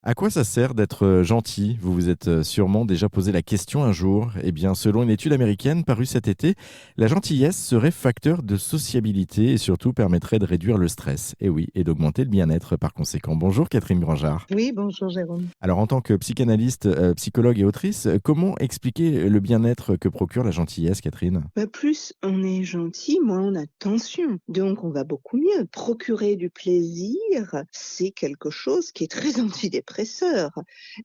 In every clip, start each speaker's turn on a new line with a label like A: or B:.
A: À quoi ça sert d'être gentil? Vous vous êtes sûrement déjà posé la question un jour. Eh bien, selon une étude américaine parue cet été, la gentillesse serait facteur de sociabilité et surtout permettrait de réduire le stress. Et oui, et d'augmenter le bien-être par conséquent. Bonjour Catherine Grangeard.
B: Oui, bonjour Jérôme.
A: Alors, en tant que psychanalyste, psychologue et autrice, comment expliquer le bien-être que procure la gentillesse, Catherine?
B: Plus on est gentil, moins on a de tension. Donc on va beaucoup mieux. Procurer du plaisir, c'est quelque chose qui est très antidépresseur.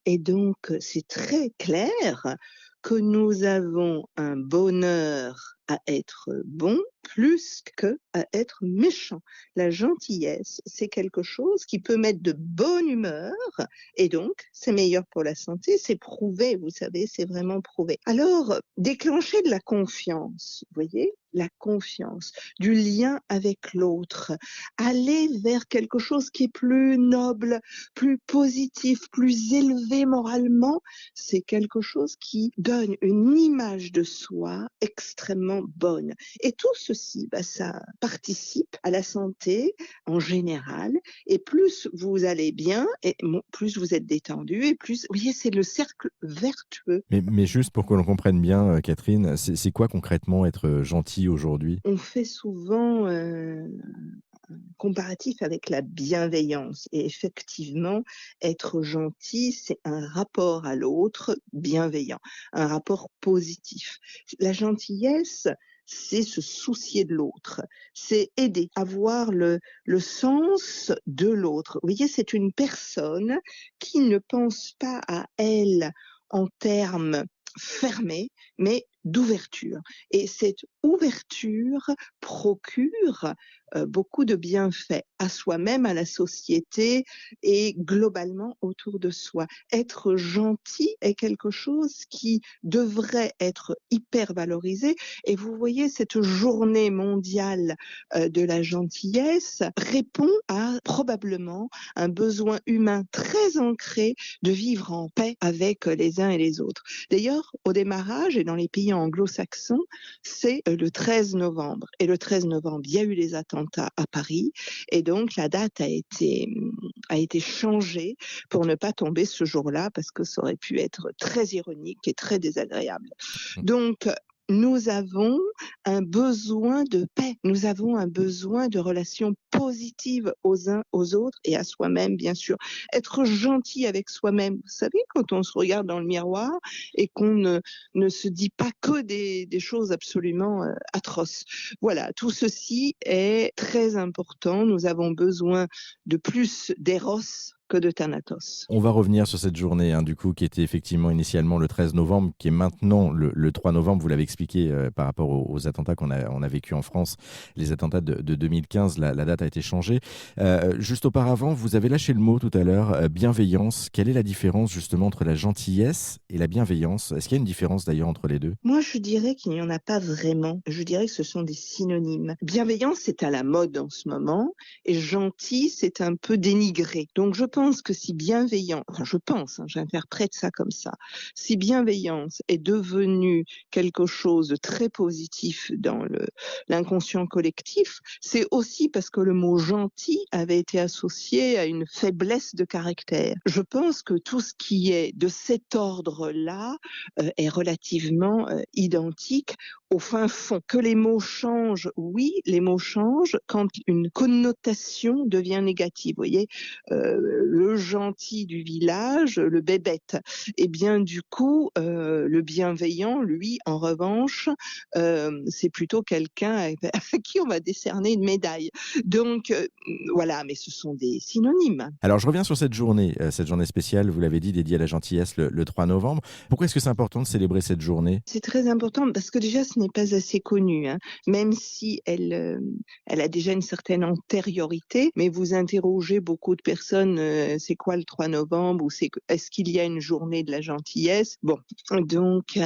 B: Et donc c'est très clair que nous avons un bonheur à être bon plus que à être méchant. La gentillesse, c'est quelque chose qui peut mettre de bonne humeur et donc c'est meilleur pour la santé, c'est prouvé, vous savez, c'est vraiment prouvé. Alors, déclencher de la confiance, vous voyez, la confiance, du lien avec l'autre, aller vers quelque chose qui est plus noble, plus positif, plus élevé moralement, c'est quelque chose qui donne une image de soi extrêmement bonne. Et tout ceci, ça participe à la santé en général. Et plus vous allez bien, et plus vous êtes détendu, et plus, vous voyez, c'est le cercle vertueux.
A: Mais juste pour que l'on comprenne bien, Catherine, c'est quoi concrètement être gentil aujourd'hui?
B: On fait souvent comparatif avec la bienveillance. Et effectivement, être gentil, c'est un rapport à l'autre bienveillant, un rapport positif. La gentillesse, c'est se soucier de l'autre, c'est aider, avoir le sens de l'autre. Vous voyez, c'est une personne qui ne pense pas à elle en termes fermés, mais d'ouverture. Et cette ouverture procure beaucoup de bienfaits à soi-même, à la société et globalement autour de soi. Être gentil est quelque chose qui devrait être hyper valorisé. Et vous voyez, cette journée mondiale de la gentillesse répond à probablement un besoin humain très ancré de vivre en paix avec les uns et les autres. D'ailleurs, au démarrage et dans les pays anglo-saxons, c'est le 13 novembre. Et le 13 novembre, il y a eu les attentats à Paris. Et donc, la date a été changée pour ne pas tomber ce jour-là parce que ça aurait pu être très ironique et très désagréable. Donc, nous avons un besoin de paix, nous avons un besoin de relations positives aux uns aux autres et à soi-même, bien sûr. Être gentil avec soi-même, vous savez, quand on se regarde dans le miroir et qu'on ne se dit pas que des choses absolument atroces. Voilà, tout ceci est très important. Nous avons besoin de plus d'éros que de Thanatos.
A: On va revenir sur cette journée, hein, du coup, qui était effectivement initialement le 13 novembre, qui est maintenant le 3 novembre. Vous l'avez expliqué par rapport aux attentats on a vécu en France, les attentats de 2015, la date a été changée. Juste auparavant, vous avez lâché le mot tout à l'heure, bienveillance. Quelle est la différence justement entre la gentillesse et la bienveillance? Est-ce qu'il y a une différence d'ailleurs entre les deux?
B: Moi, je dirais qu'il n'y en a pas vraiment. Je dirais que ce sont des synonymes. Bienveillant, c'est à la mode en ce moment, et gentil, c'est un peu dénigré. Donc, je pense que si bienveillant, enfin, je pense, hein, j'interprète ça comme ça, si bienveillance est devenue quelque chose de très positif dans l'inconscient collectif, c'est aussi parce que le mot gentil avait été associé à une faiblesse de caractère. Je pense que tout ce qui est de cet ordre-là est relativement identique au fin fond. Que les mots changent, oui, les mots changent quand une connotation devient négative. Vous voyez, le gentil du village, le bébête. Et bien du coup, le bienveillant, lui, en revanche, c'est plutôt quelqu'un à qui on va décerner une médaille. Donc voilà, mais ce sont des synonymes.
A: Alors, je reviens sur cette journée spéciale, vous l'avez dit, dédiée à la gentillesse le 3 novembre. Pourquoi est-ce que c'est important de célébrer cette journée?
B: C'est très important parce que déjà, ce n'est pas assez connu, hein, même si elle a déjà une certaine antériorité. Mais vous interrogez beaucoup de personnes, c'est quoi le 3 novembre ou est-ce qu'il y a une journée de la gentillesse? Bon, donc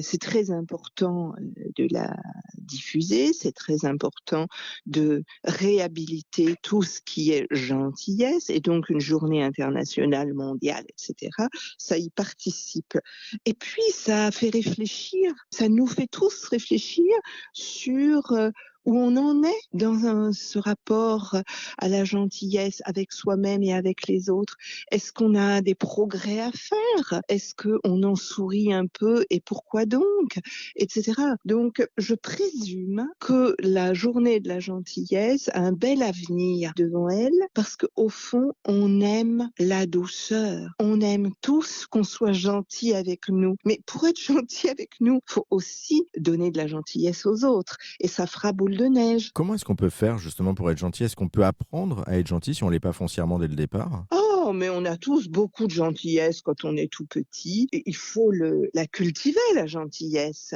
B: c'est très important de la diffuser, c'est très important de réhabiliter tout ce qui est gentillesse et donc une journée internationale, mondiale, etc. Ça y participe. Et puis, ça fait réfléchir, ça nous fait tous réfléchir sur où on en est dans ce rapport à la gentillesse avec soi-même et avec les autres. Est-ce qu'on a des progrès à faire? Est-ce qu'on en sourit un peu et pourquoi donc? Etc. Donc, je présume que la journée de la gentillesse a un bel avenir devant elle parce qu'au fond, on aime la douceur. On aime tous qu'on soit gentil avec nous. Mais pour être gentil avec nous, faut aussi donner de la gentillesse aux autres et ça fera boule de neige.
A: Comment est-ce qu'on peut faire justement pour être gentil? Est-ce qu'on peut apprendre à être gentil si on l'est pas foncièrement dès le départ?
B: Oh, mais on a tous beaucoup de gentillesse quand on est tout petit et il faut la cultiver, la gentillesse.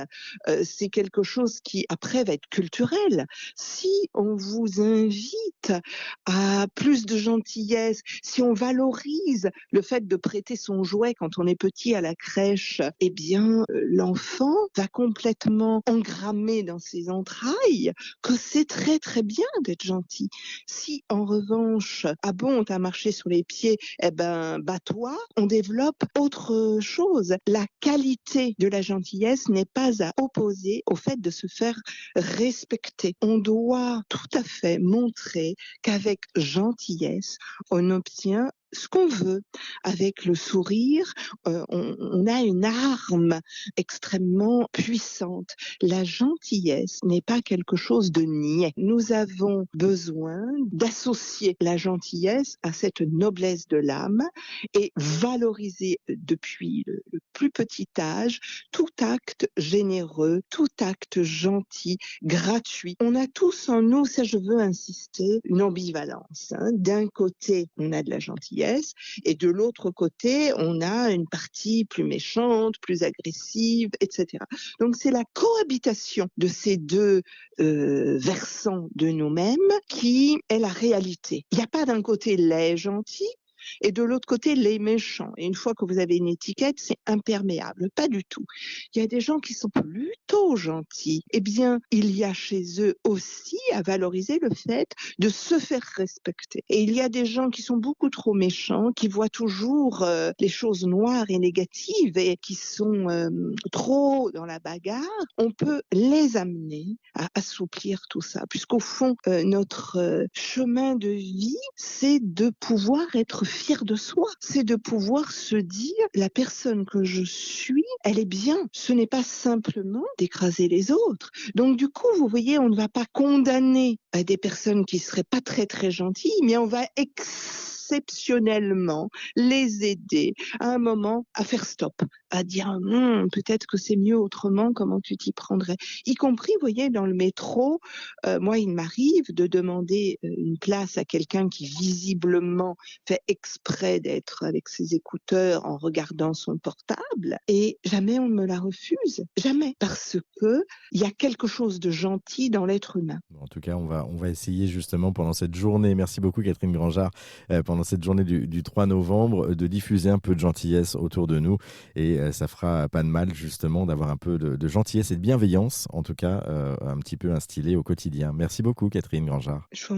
B: C'est quelque chose qui après va être culturel. Si on vous invite à plus de gentillesse, si on valorise le fait de prêter son jouet quand on est petit à la crèche, eh bien, l'enfant va complètement engrammer dans ses entrailles que c'est très, très bien d'être gentil. Si en revanche, ah bon, tu as marché sur les pieds, eh ben, bats-toi, on développe autre chose. La qualité de la gentillesse n'est pas à opposer au fait de se faire respecter. On doit tout à fait montrer qu'avec gentillesse, on obtient ce qu'on veut. Avec le sourire, on a une arme extrêmement puissante. La gentillesse n'est pas quelque chose de niais. Nous avons besoin d'associer la gentillesse à cette noblesse de l'âme et valoriser depuis le plus petit âge tout acte généreux, tout acte gentil, gratuit. On a tous en nous, ça je veux insister, une ambivalence. D'un côté, on a de la gentillesse et de l'autre côté, on a une partie plus méchante, plus agressive, etc. Donc c'est la cohabitation de ces deux versants de nous-mêmes qui est la réalité. Il n'y a pas d'un côté les gentils et de l'autre côté les méchants. Et une fois que vous avez une étiquette, c'est imperméable. Pas du tout. Il y a des gens qui sont plutôt gentils. Eh bien, il y a chez eux aussi à valoriser le fait de se faire respecter. Et il y a des gens qui sont beaucoup trop méchants, qui voient toujours les choses noires et négatives et qui sont trop dans la bagarre. On peut les amener à assouplir tout ça, puisqu'au fond, notre chemin de vie, c'est de pouvoir être fier de soi, c'est de pouvoir se dire la personne que je suis, elle est bien. Ce n'est pas simplement d'écraser les autres. Donc du coup, vous voyez, on ne va pas condamner des personnes qui seraient pas très très gentilles, mais on va exceptionnellement les aider à un moment à faire stop, à dire peut-être que c'est mieux autrement, comment tu t'y prendrais. Y compris, vous voyez, dans le métro, moi il m'arrive de demander une place à quelqu'un qui visiblement fait exprès d'être avec ses écouteurs en regardant son portable et jamais on ne me la refuse, jamais, parce que il y a quelque chose de gentil dans l'être humain.
A: En tout cas, on va essayer justement pendant cette journée, merci beaucoup Catherine Grangeard, pendant cette journée du 3 novembre, de diffuser un peu de gentillesse autour de nous et ça fera pas de mal justement d'avoir un peu de gentillesse et de bienveillance, en tout cas un petit peu instillée au quotidien. Merci beaucoup Catherine Grangeard.
B: Je